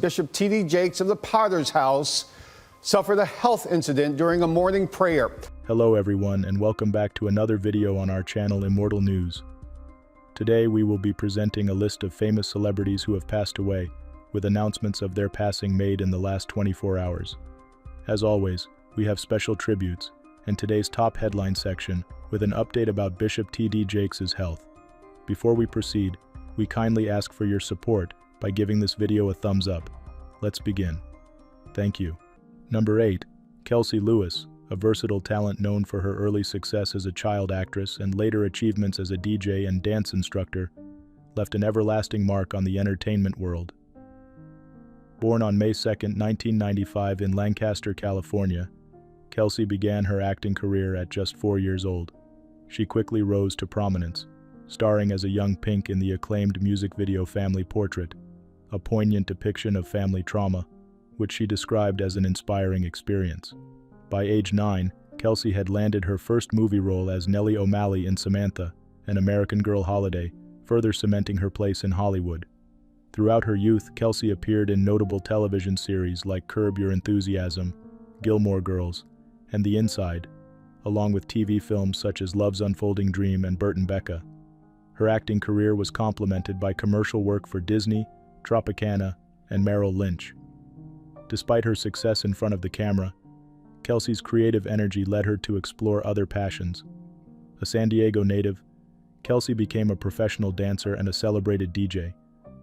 Bishop T.D. Jakes of the Potter's House suffered a health incident during a morning prayer. Hello everyone, and welcome back to another video on our channel Immortal News. Today we will be presenting a list of famous celebrities who have passed away, with announcements of their passing made in the last 24 hours. As always, we have special tributes, and today's top headline section with an update about Bishop T.D. Jakes' health. Before we proceed, we kindly ask for your support by giving this video a thumbs up. Let's begin. Thank you. Number 8. Kelsey Lewis, a versatile talent known for her early success as a child actress and later achievements as a DJ and dance instructor, left an everlasting mark on the entertainment world. Born on May 2, 1995 in Lancaster, California, Kelsey began her acting career at just 4 years old. She quickly rose to prominence, starring as a young Pink in the acclaimed music video Family Portrait, a poignant depiction of family trauma, which she described as an inspiring experience. By age 9, Kelsey had landed her first movie role as Nellie O'Malley in Samantha, an American Girl holiday, further cementing her place in Hollywood. Throughout her youth, Kelsey appeared in notable television series like Curb Your Enthusiasm, Gilmore Girls, and The Inside, along with TV films such as Love's Unfolding Dream and Burt and Becca. Her acting career was complemented by commercial work for Disney, Tropicana, and Merrill Lynch. Despite her success in front of the camera, Kelsey's creative energy led her to explore other passions. A San Diego native, Kelsey became a professional dancer and a celebrated DJ,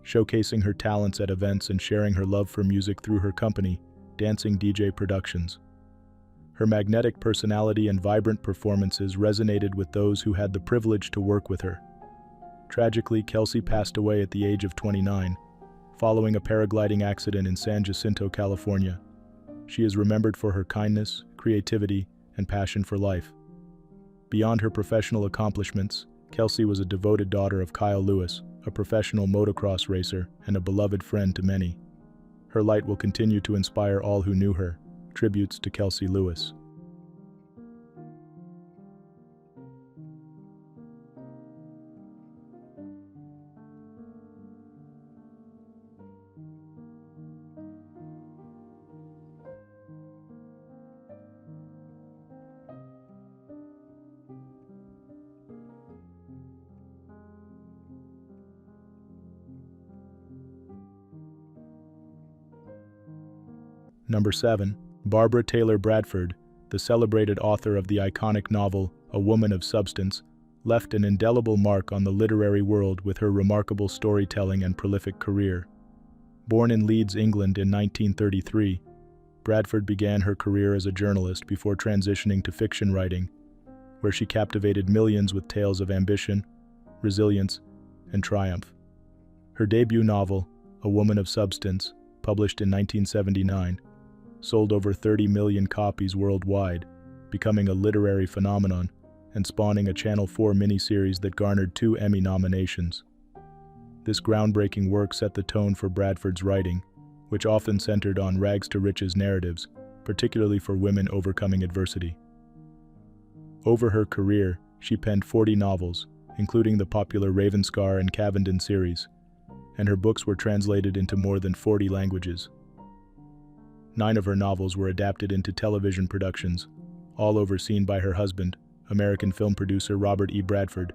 showcasing her talents at events and sharing her love for music through her company, Dancing DJ Productions. Her magnetic personality and vibrant performances resonated with those who had the privilege to work with her. Tragically, Kelsey passed away at the age of 29, following a paragliding accident in San Jacinto, California. She is remembered for her kindness, creativity, and passion for life. Beyond her professional accomplishments, Kelsey was a devoted daughter of Kyle Lewis, a professional motocross racer and a beloved friend to many. Her light will continue to inspire all who knew her. Tributes to Kelsey Lewis. Number 7. Barbara Taylor Bradford, the celebrated author of the iconic novel A Woman of Substance, left an indelible mark on the literary world with her remarkable storytelling and prolific career. Born in Leeds, England in 1933, Bradford began her career as a journalist before transitioning to fiction writing, where she captivated millions with tales of ambition, resilience, and triumph. Her debut novel, A Woman of Substance, published in 1979, sold over 30 million copies worldwide, becoming a literary phenomenon and spawning a Channel 4 miniseries that garnered 2 Emmy nominations. This groundbreaking work set the tone for Bradford's writing, which often centered on rags-to-riches narratives, particularly for women overcoming adversity. Over her career, she penned 40 novels, including the popular Ravenscar and Cavenden series, and her books were translated into more than 40 languages. 9 of her novels were adapted into television productions, all overseen by her husband, American film producer Robert E. Bradford,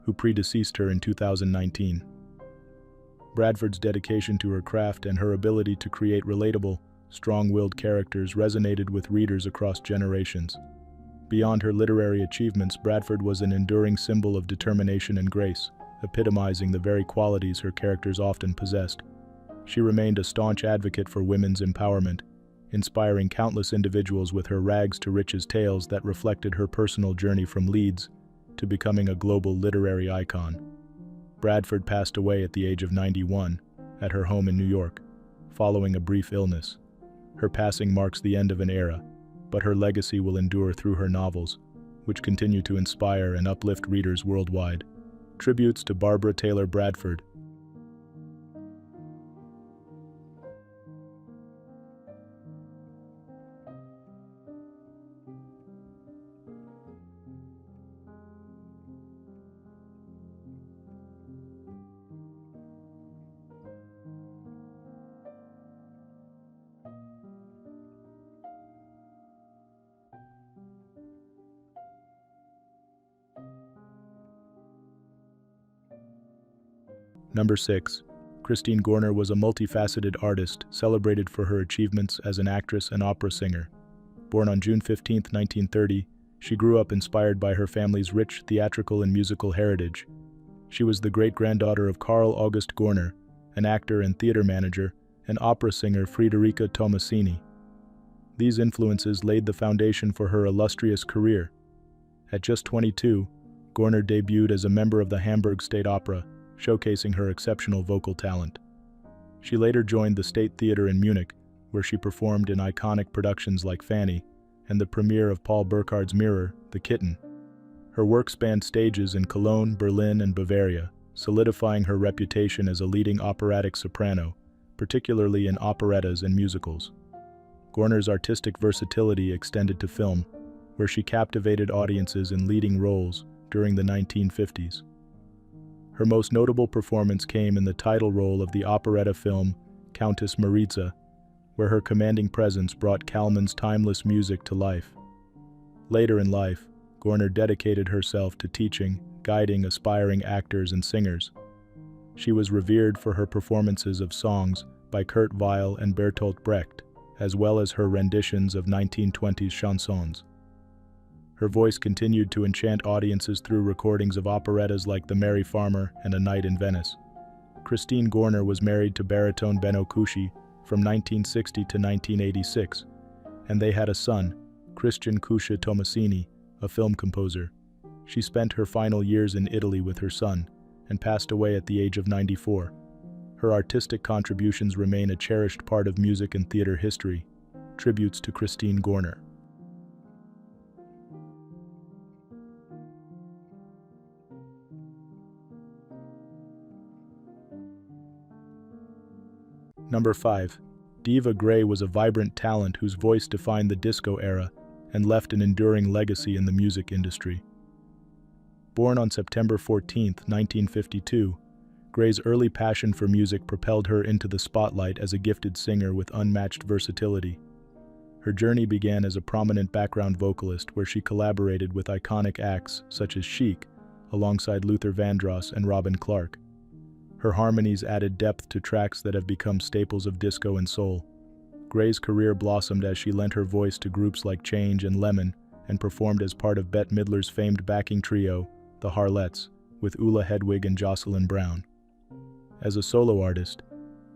who predeceased her in 2019. Bradford's dedication to her craft and her ability to create relatable, strong-willed characters resonated with readers across generations. Beyond her literary achievements, Bradford was an enduring symbol of determination and grace, epitomizing the very qualities her characters often possessed. She remained a staunch advocate for women's empowerment, inspiring countless individuals with her rags-to-riches tales that reflected her personal journey from Leeds to becoming a global literary icon. Bradford passed away at the age of 91 at her home in New York, following a brief illness. Her passing marks the end of an era, but her legacy will endure through her novels, which continue to inspire and uplift readers worldwide. Tributes to Barbara Taylor Bradford. Number 6. Christine Gorner was a multifaceted artist, celebrated for her achievements as an actress and opera singer. Born on June 15, 1930, she grew up inspired by her family's rich theatrical and musical heritage. She was the great-granddaughter of Carl August Gorner, an actor and theater manager, and opera singer Friederike Tomasini. These influences laid the foundation for her illustrious career. At just 22, Gorner debuted as a member of the Hamburg State Opera, showcasing her exceptional vocal talent. She later joined the State Theater in Munich, where she performed in iconic productions like Fanny and the premiere of Paul Burkhart's Mirror, The Kitten. Her work spanned stages in Cologne, Berlin, and Bavaria, solidifying her reputation as a leading operatic soprano, particularly in operettas and musicals. Gorner's artistic versatility extended to film, where she captivated audiences in leading roles during the 1950s. Her most notable performance came in the title role of the operetta film Countess Maritza, where her commanding presence brought Kallmann's timeless music to life. Later in life, Gorner dedicated herself to teaching, guiding aspiring actors and singers. She was revered for her performances of songs by Kurt Weill and Bertolt Brecht, as well as her renditions of 1920s chansons. Her voice continued to enchant audiences through recordings of operettas like The Merry Farmer and A Night in Venice. Christine Gorner was married to baritone Benno Cusci from 1960 to 1986, and they had a son, Christian Cusci Tomasini, a film composer. She spent her final years in Italy with her son and passed away at the age of 94. Her artistic contributions remain a cherished part of music and theater history. Tributes to Christine Gorner. Number 5. Diva Gray was a vibrant talent whose voice defined the disco era and left an enduring legacy in the music industry. Born on September 14, 1952, Gray's early passion for music propelled her into the spotlight as a gifted singer with unmatched versatility. Her journey began as a prominent background vocalist where she collaborated with iconic acts such as Chic, alongside Luther Vandross and Robin Clark. Her harmonies added depth to tracks that have become staples of disco and soul. Gray's career blossomed as she lent her voice to groups like Change and Lemon and performed as part of Bette Midler's famed backing trio, the Harlettes, with Ulla Hedwig and Jocelyn Brown. As a solo artist,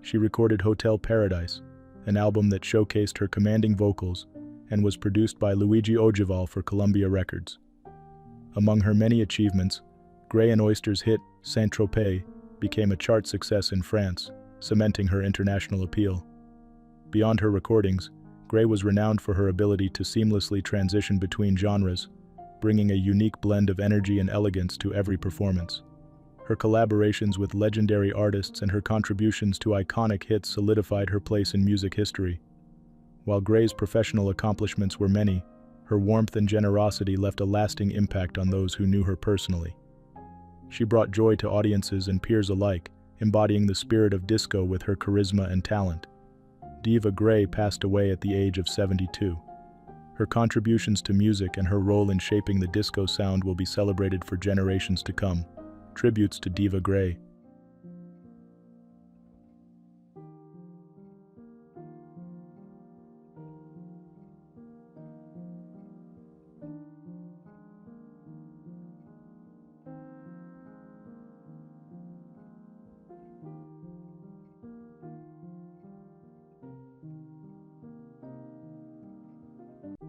she recorded Hotel Paradise, an album that showcased her commanding vocals and was produced by Luigi Ogival for Columbia Records. Among her many achievements, Gray and Oyster's hit Saint-Tropez became a chart success in France, cementing her international appeal. Beyond her recordings, Gray was renowned for her ability to seamlessly transition between genres, bringing a unique blend of energy and elegance to every performance. Her collaborations with legendary artists and her contributions to iconic hits solidified her place in music history. While Gray's professional accomplishments were many, her warmth and generosity left a lasting impact on those who knew her personally. She brought joy to audiences and peers alike, embodying the spirit of disco with her charisma and talent. Diva Gray passed away at the age of 72. Her contributions to music and her role in shaping the disco sound will be celebrated for generations to come. Tributes to Diva Gray.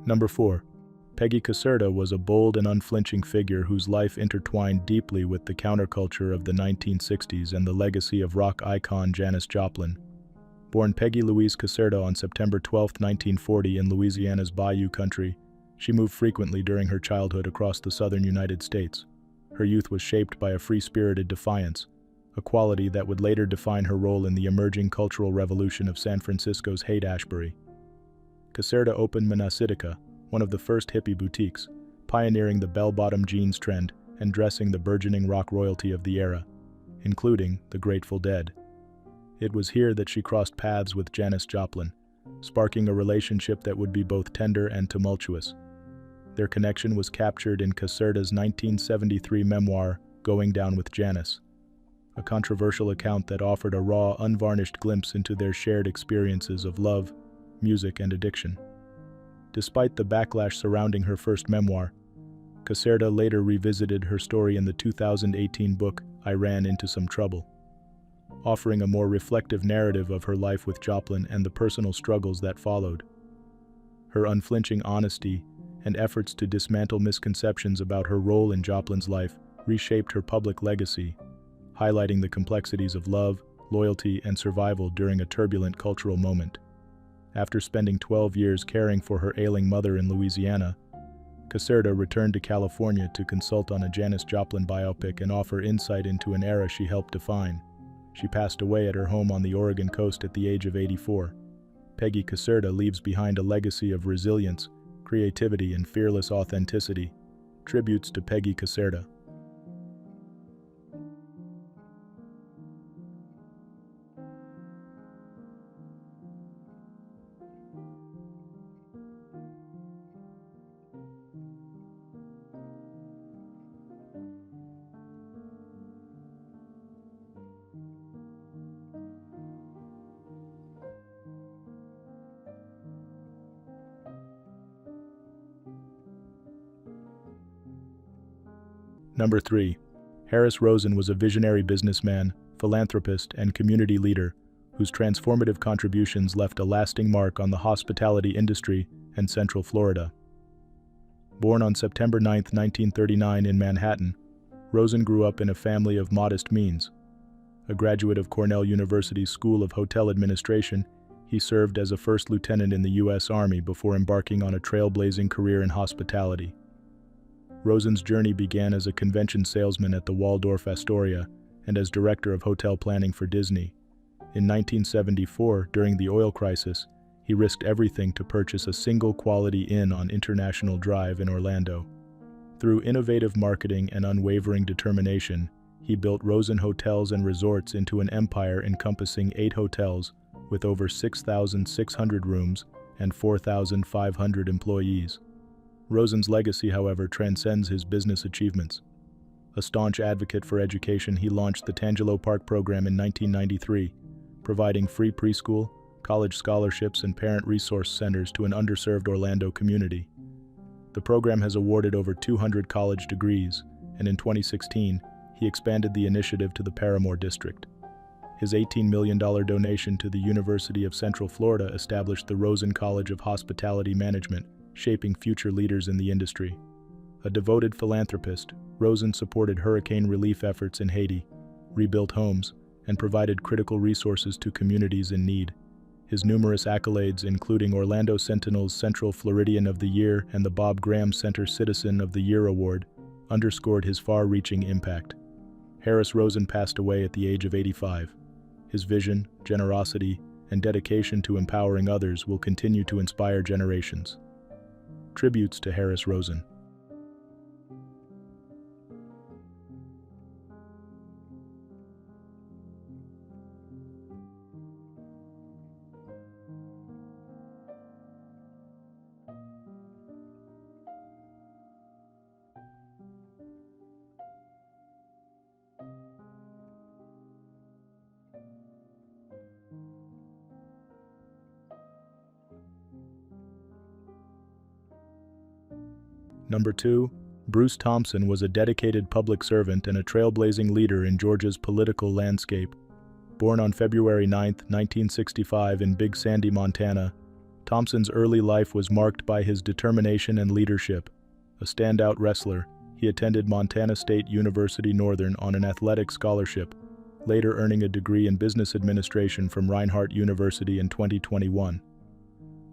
Number 4. Peggy Caserta was a bold and unflinching figure whose life intertwined deeply with the counterculture of the 1960s and the legacy of rock icon Janis Joplin. Born Peggy Louise Caserta on September 12, 1940 in Louisiana's Bayou Country, she moved frequently during her childhood across the southern United States. Her youth was shaped by a free-spirited defiance, a quality that would later define her role in the emerging cultural revolution of San Francisco's Haight-Ashbury. Caserta opened Manasitica, one of the first hippie boutiques, pioneering the bell-bottom jeans trend and dressing the burgeoning rock royalty of the era, including the Grateful Dead. It was here that she crossed paths with Janis Joplin, sparking a relationship that would be both tender and tumultuous. Their connection was captured in Caserta's 1973 memoir, Going Down with Janis, a controversial account that offered a raw, unvarnished glimpse into their shared experiences of love, music, and addiction. Despite the backlash surrounding her first memoir, Caserta later revisited her story in the 2018 book, I Ran Into Some Trouble, offering a more reflective narrative of her life with Joplin and the personal struggles that followed. Her unflinching honesty and efforts to dismantle misconceptions about her role in Joplin's life reshaped her public legacy, highlighting the complexities of love, loyalty, and survival during a turbulent cultural moment. After spending 12 years caring for her ailing mother in Louisiana, Caserta returned to California to consult on a Janis Joplin biopic and offer insight into an era she helped define. She passed away at her home on the Oregon coast at the age of 84. Peggy Caserta leaves behind a legacy of resilience, creativity, and fearless authenticity. Tributes to Peggy Caserta. Number 3. Rosen was a visionary businessman, philanthropist, and community leader whose transformative contributions left a lasting mark on the hospitality industry and Central Florida. Born on September 9, 1939 in Manhattan, Rosen grew up in a family of modest means. A graduate of Cornell University's School of Hotel Administration, he served as a first lieutenant in the U.S. Army before embarking on a trailblazing career in hospitality. Rosen's journey began as a convention salesman at the Waldorf Astoria and as director of hotel planning for Disney. In 1974, during the oil crisis, he risked everything to purchase a single-quality inn on International Drive in Orlando. Through innovative marketing and unwavering determination, he built Rosen Hotels and Resorts into an empire encompassing 8 hotels with over 6,600 rooms and 4,500 employees. Rosen's legacy, however, transcends his business achievements. A staunch advocate for education, he launched the Tangelo Park program in 1993, providing free preschool, college scholarships, and parent resource centers to an underserved Orlando community. The program has awarded over 200 college degrees, and in 2016, he expanded the initiative to the Paramore District. His $18 million donation to the University of Central Florida established the Rosen College of Hospitality Management, shaping future leaders in the industry. A devoted philanthropist, Rosen supported hurricane relief efforts in Haiti, rebuilt homes, and provided critical resources to communities in need. His numerous accolades, including Orlando Sentinel's Central Floridian of the Year and the Bob Graham Center Citizen of the Year Award, underscored his far-reaching impact. Rosen passed away at the age of 85. His vision, generosity, and dedication to empowering others will continue to inspire generations. Tributes to Rosen. Number 2. Bruce Thompson was a dedicated public servant and a trailblazing leader in Georgia's political landscape. Born on February 9, 1965 in Big Sandy, Montana, Thompson's early life was marked by his determination and leadership. A standout wrestler, he attended Montana State University Northern on an athletic scholarship, later earning a degree in business administration from Reinhardt University in 2021.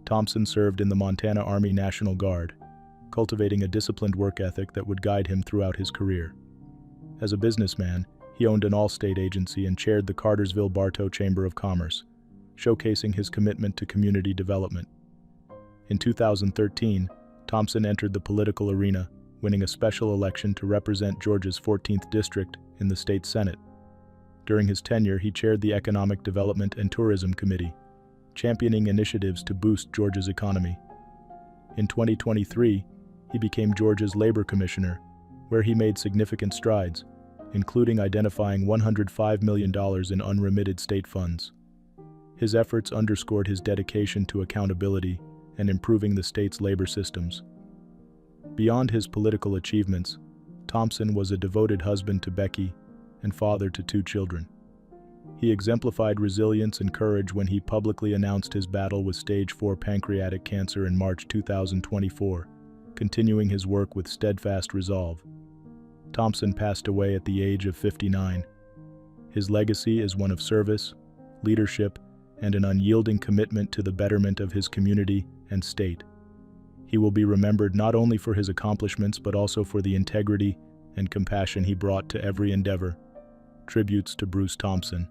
Thompson served in the Montana Army National Guard, cultivating a disciplined work ethic that would guide him throughout his career. As a businessman, he owned an all-state agency and chaired the Cartersville-Bartow Chamber of Commerce, showcasing his commitment to community development. In 2013, Thompson entered the political arena, winning a special election to represent Georgia's 14th District in the state Senate. During his tenure, he chaired the Economic Development and Tourism Committee, championing initiatives to boost Georgia's economy. In 2023, he became Georgia's labor commissioner, where he made significant strides, including identifying $105 million in unremitted state funds. His efforts underscored his dedication to accountability and improving the state's labor systems. Beyond his political achievements, Thompson was a devoted husband to Becky and father to 2 children. He exemplified resilience and courage when he publicly announced his battle with stage 4 pancreatic cancer in March 2024, continuing his work with steadfast resolve. Thompson passed away at the age of 59. His legacy is one of service, leadership, and an unyielding commitment to the betterment of his community and state. He will be remembered not only for his accomplishments but also for the integrity and compassion he brought to every endeavor. Tributes to Bruce Thompson.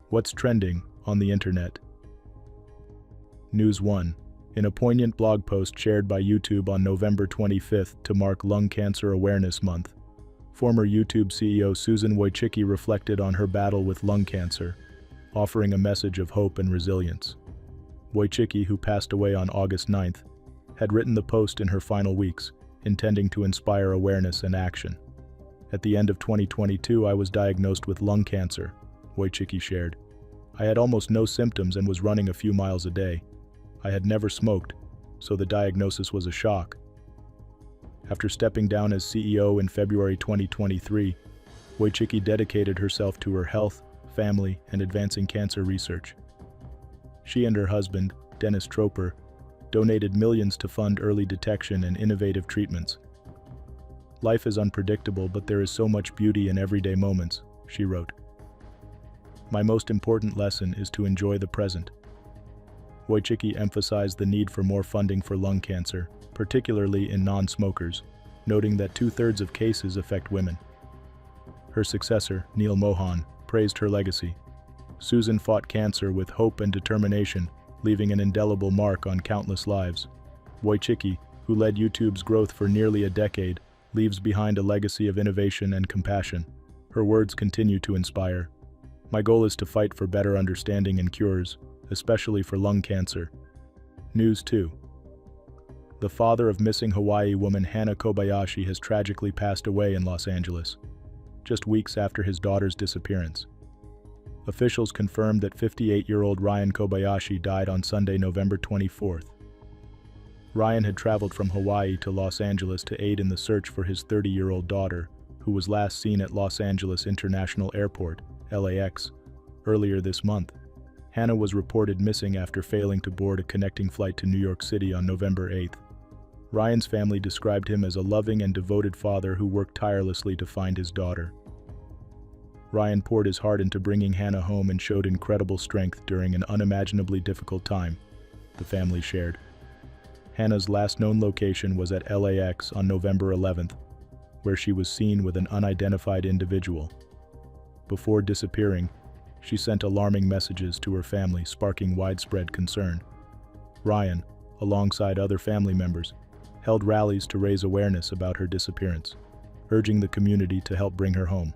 What's trending on the internet? News 1. In a poignant blog post shared by YouTube on November 25th to mark Lung Cancer Awareness Month, former YouTube CEO Susan Wojcicki reflected on her battle with lung cancer, offering a message of hope and resilience. Wojcicki, who passed away on August 9th, had written the post in her final weeks, intending to inspire awareness and action. At the end of 2022, I was diagnosed with lung cancer, Wojcicki shared. I had almost no symptoms and was running a few miles a day. I had never smoked, so the diagnosis was a shock. After stepping down as CEO in February 2023, Wojcicki dedicated herself to her health, family, and advancing cancer research. She and her husband, Dennis Troper, donated millions to fund early detection and innovative treatments. Life is unpredictable, but there is so much beauty in everyday moments, she wrote. My most important lesson is to enjoy the present. Wojcicki emphasized the need for more funding for lung cancer, particularly in non-smokers, noting that 2/3 of cases affect women. Her successor, Neil Mohan, praised her legacy. Susan fought cancer with hope and determination, leaving an indelible mark on countless lives. Wojcicki, who led YouTube's growth for nearly a decade, leaves behind a legacy of innovation and compassion. Her words continue to inspire. My goal is to fight for better understanding and cures, especially for lung cancer. News 2. The father of missing Hawaii woman Hana Kobayashi has tragically passed away in Los Angeles, just weeks after his daughter's disappearance. Officials confirmed that 58-year-old Ryan Kobayashi died on Sunday, November 24th. Ryan had traveled from Hawaii to Los Angeles to aid in the search for his 30-year-old daughter, who was last seen at Los Angeles International Airport, LAX, earlier this month. Hannah was reported missing after failing to board a connecting flight to New York City on November 8th. Ryan's family described him as a loving and devoted father who worked tirelessly to find his daughter. Ryan poured his heart into bringing Hannah home and showed incredible strength during an unimaginably difficult time, the family shared. Hannah's last known location was at LAX on November 11th, where she was seen with an unidentified individual. Before disappearing, she sent alarming messages to her family, sparking widespread concern. Ryan, alongside other family members, held rallies to raise awareness about her disappearance, urging the community to help bring her home.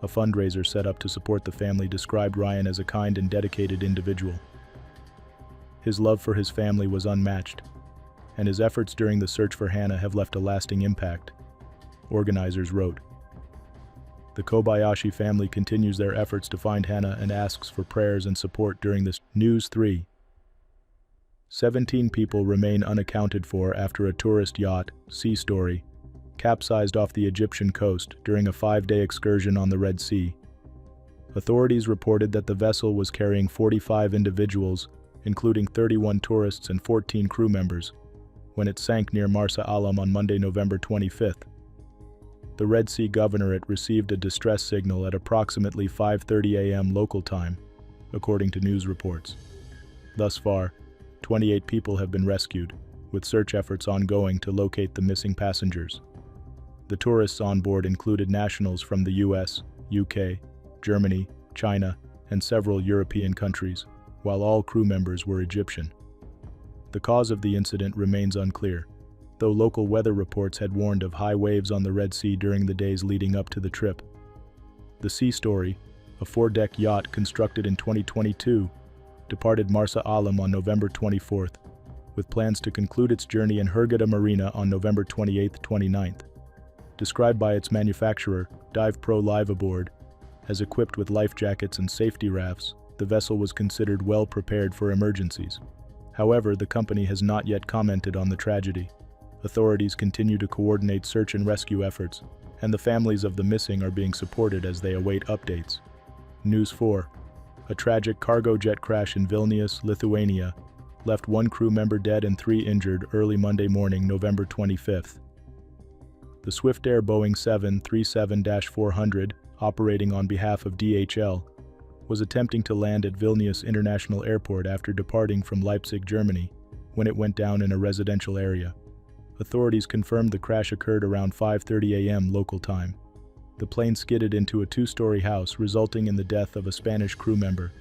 A fundraiser set up to support the family described Ryan as a kind and dedicated individual. His love for his family was unmatched, and his efforts during the search for Hannah have left a lasting impact, organizers wrote. The Kobayashi family continues their efforts to find Hannah and asks for prayers and support during this. News 3. 17 people remain unaccounted for after a tourist yacht, Sea Story, capsized off the Egyptian coast during a 5-day excursion on the Red Sea. Authorities reported that the vessel was carrying 45 individuals, including 31 tourists and 14 crew members, when it sank near Marsa Alam on Monday, November 25th. The Red Sea Governorate received a distress signal at approximately 5:30 a.m. local time, according to news reports. Thus far, 28 people have been rescued, with search efforts ongoing to locate the missing passengers. The tourists on board included nationals from the US, UK, Germany, China, and several European countries, while all crew members were Egyptian. The cause of the incident remains unclear, though local weather reports had warned of high waves on the Red Sea during the days leading up to the trip. The Sea Story, a 4-deck yacht constructed in 2022, departed Marsa Alam on November 24th, with plans to conclude its journey in Hurghada Marina on November 28-29th. Described by its manufacturer, Dive Pro Live Aboard, as equipped with life jackets and safety rafts, the vessel was considered well prepared for emergencies. However, the company has not yet commented on the tragedy. Authorities continue to coordinate search and rescue efforts, and the families of the missing are being supported as they await updates. News 4. A tragic cargo jet crash in Vilnius, Lithuania, left 1 crew member dead and 3 injured early Monday morning, November 25th. The Swiftair Boeing 737-400, operating on behalf of DHL, was attempting to land at Vilnius International Airport after departing from Leipzig, Germany, when it went down in a residential area. Authorities confirmed the crash occurred around 5:30 a.m. local time. The plane skidded into a 2-story house, resulting in the death of a Spanish crew member.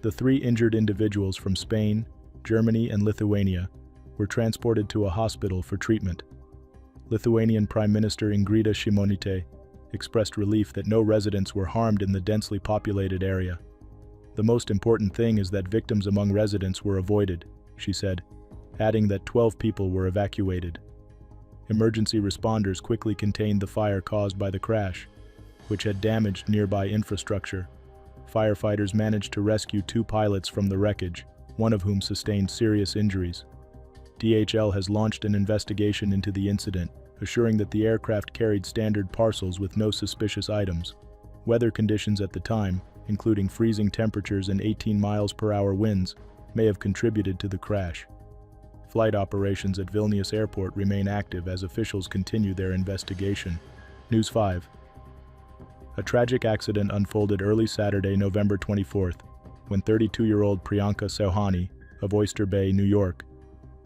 The 3 injured individuals from Spain, Germany, and Lithuania were transported to a hospital for treatment. Lithuanian Prime Minister Ingrida Šimonytė expressed relief that no residents were harmed in the densely populated area. "The most important thing is that victims among residents were avoided," she said, adding that 12 people were evacuated. Emergency responders quickly contained the fire caused by the crash, which had damaged nearby infrastructure. Firefighters managed to rescue 2 pilots from the wreckage, one of whom sustained serious injuries. DHL has launched an investigation into the incident, assuring that the aircraft carried standard parcels with no suspicious items. Weather conditions at the time, including freezing temperatures and 18 miles-per-hour winds, may have contributed to the crash. Flight operations at Vilnius Airport remain active as officials continue their investigation. News 5. A tragic accident unfolded early Saturday, November 24th, when 32-year-old Priyanka Sohani of Oyster Bay, New York,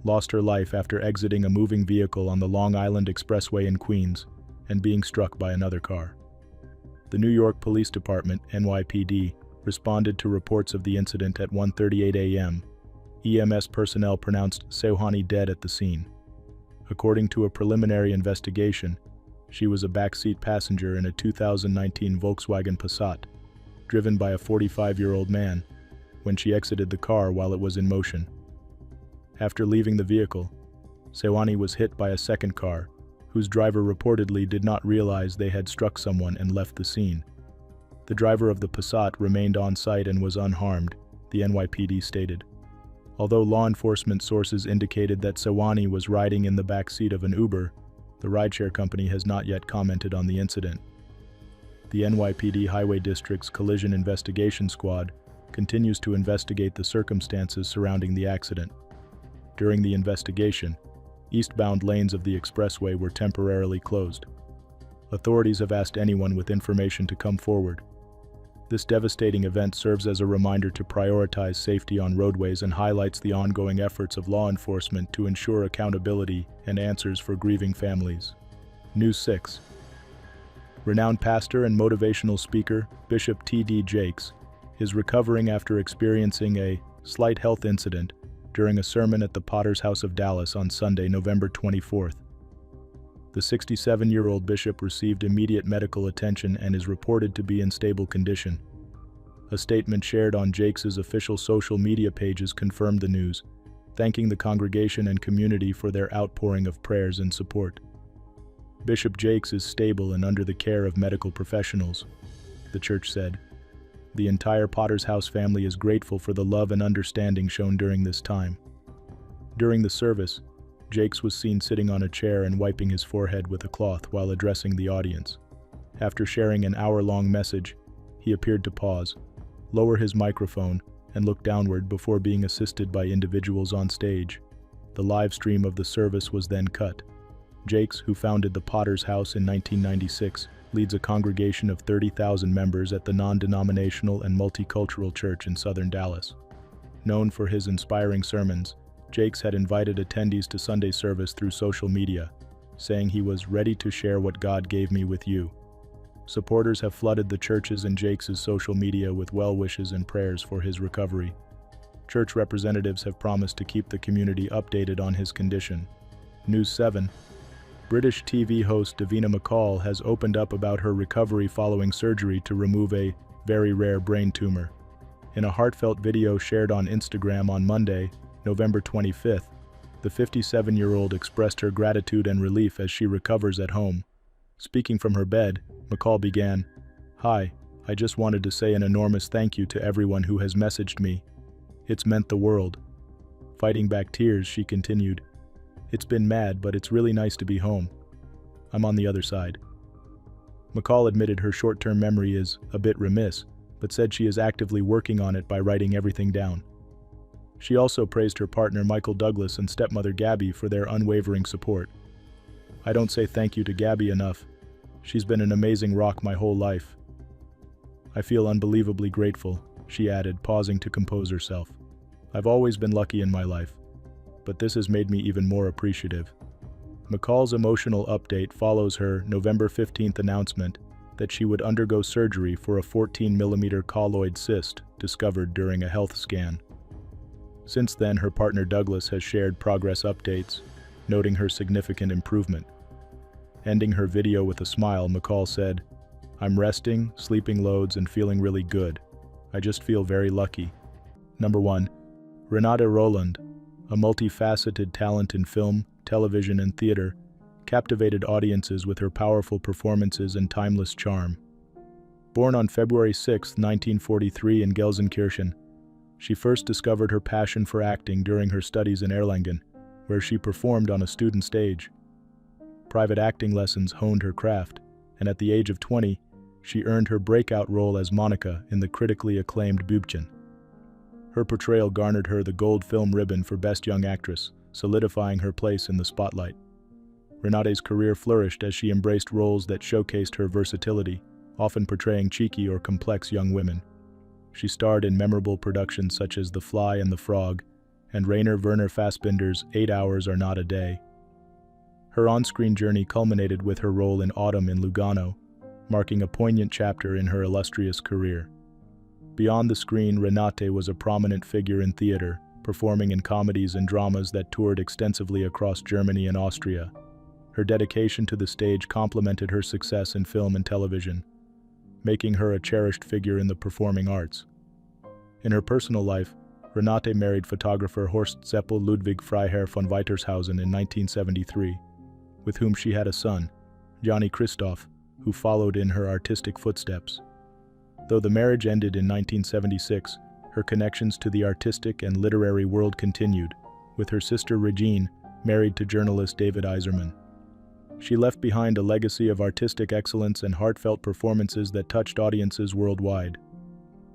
lost her life after exiting a moving vehicle on the Long Island Expressway in Queens and being struck by another car. The New York Police Department, NYPD, responded to reports of the incident at 1:38 a.m. EMS personnel pronounced Sohani dead at the scene. According to a preliminary investigation, she was a backseat passenger in a 2019 Volkswagen Passat, driven by a 45-year-old man, when she exited the car while it was in motion. After leaving the vehicle, Sohani was hit by a second car, whose driver reportedly did not realize they had struck someone and left the scene. The driver of the Passat remained on site and was unharmed, the NYPD stated. Although law enforcement sources indicated that Sohani was riding in the back seat of an Uber, the rideshare company has not yet commented on the incident. The NYPD Highway District's Collision Investigation Squad continues to investigate the circumstances surrounding the accident. During the investigation, eastbound lanes of the expressway were temporarily closed. Authorities have asked anyone with information to come forward. This devastating event serves as a reminder to prioritize safety on roadways and highlights the ongoing efforts of law enforcement to ensure accountability and answers for grieving families. News 6. Renowned pastor and motivational speaker, Bishop T.D. Jakes, is recovering after experiencing a slight health incident during a sermon at the Potter's House of Dallas on Sunday, November 24th. The 67-year-old bishop received immediate medical attention and is reported to be in stable condition. A statement shared on Jakes' official social media pages confirmed the news, thanking the congregation and community for their outpouring of prayers and support. Bishop Jakes is stable and under the care of medical professionals, the church said. The entire Potter's House family is grateful for the love and understanding shown during this time. During the service, Jakes was seen sitting on a chair and wiping his forehead with a cloth while addressing the audience. After sharing an hour-long message, he appeared to pause, lower his microphone, and look downward before being assisted by individuals on stage. The live stream of the service was then cut. Jakes, who founded the Potter's House in 1996, leads a congregation of 30,000 members at the non-denominational and multicultural church in southern Dallas. known for his inspiring sermons, Jakes had invited attendees to Sunday service through social media, saying he was ready to share what God gave me with you. Supporters have flooded the churches and Jakes' social media with well wishes and prayers for his recovery. Church representatives have promised to keep the community updated on his condition. News 7. British TV host Davina McCall has opened up about her recovery following surgery to remove a very rare brain tumor. In a heartfelt video shared on Instagram on Monday, November 25th, the 57-year-old expressed her gratitude and relief as she recovers at home. Speaking from her bed, McCall began, "Hi, I just wanted to say an enormous thank you to everyone who has messaged me. It's meant the world." Fighting back tears, she continued, "It's been mad, but it's really nice to be home. I'm on the other side." McCall admitted her short-term memory is a bit remiss, but said she is actively working on it by writing everything down. She also praised her partner Michael Douglas and stepmother Gabby for their unwavering support. "I don't say thank you to Gabby enough. She's been an amazing rock my whole life. I feel unbelievably grateful," she added, pausing to compose herself. "I've always been lucky in my life, but this has made me even more appreciative." McCall's emotional update follows her November 15th announcement that she would undergo surgery for a 14mm colloid cyst discovered during a health scan. Since then, her partner Douglas has shared progress updates, noting her significant improvement. Ending her video with a smile, McCall said, "I'm resting, sleeping loads, and feeling really good. I just feel very lucky." Number 1. Renate Roland, a multifaceted talent in film, television, and theater, captivated audiences with her powerful performances and timeless charm. Born on February 6, 1943 in Gelsenkirchen, she first discovered her passion for acting during her studies in Erlangen, where she performed on a student stage. Private acting lessons honed her craft, and at the age of 20, she earned her breakout role as Monica in the critically acclaimed Bübchen. Her portrayal garnered her the Gold Film Ribbon for Best Young Actress, solidifying her place in the spotlight. Renate's career flourished as she embraced roles that showcased her versatility, often portraying cheeky or complex young women. She starred in memorable productions such as The Fly and the Frog, and Rainer Werner Fassbinder's 8 Hours Are Not a Day. Her on-screen journey culminated with her role in Autumn in Lugano, marking a poignant chapter in her illustrious career. Beyond the screen, Renate was a prominent figure in theater, performing in comedies and dramas that toured extensively across Germany and Austria. Her dedication to the stage complemented her success in film and television, making her a cherished figure in the performing arts. In her personal life, Renate married photographer Horst Seppel Ludwig Freiherr von Weitershausen in 1973, with whom she had a son, Johnny Christoph, who followed in her artistic footsteps. Though the marriage ended in 1976, her connections to the artistic and literary world continued, with her sister Regine married to journalist David Eiserman. She left behind a legacy of artistic excellence and heartfelt performances that touched audiences worldwide.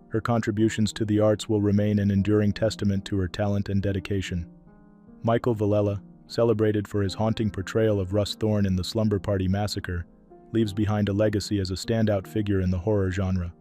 Her contributions to the arts will remain an enduring testament to her talent and dedication. Michael Villela, celebrated for his haunting portrayal of Russ Thorne in the Slumber Party Massacre, leaves behind a legacy as a standout figure in the horror genre.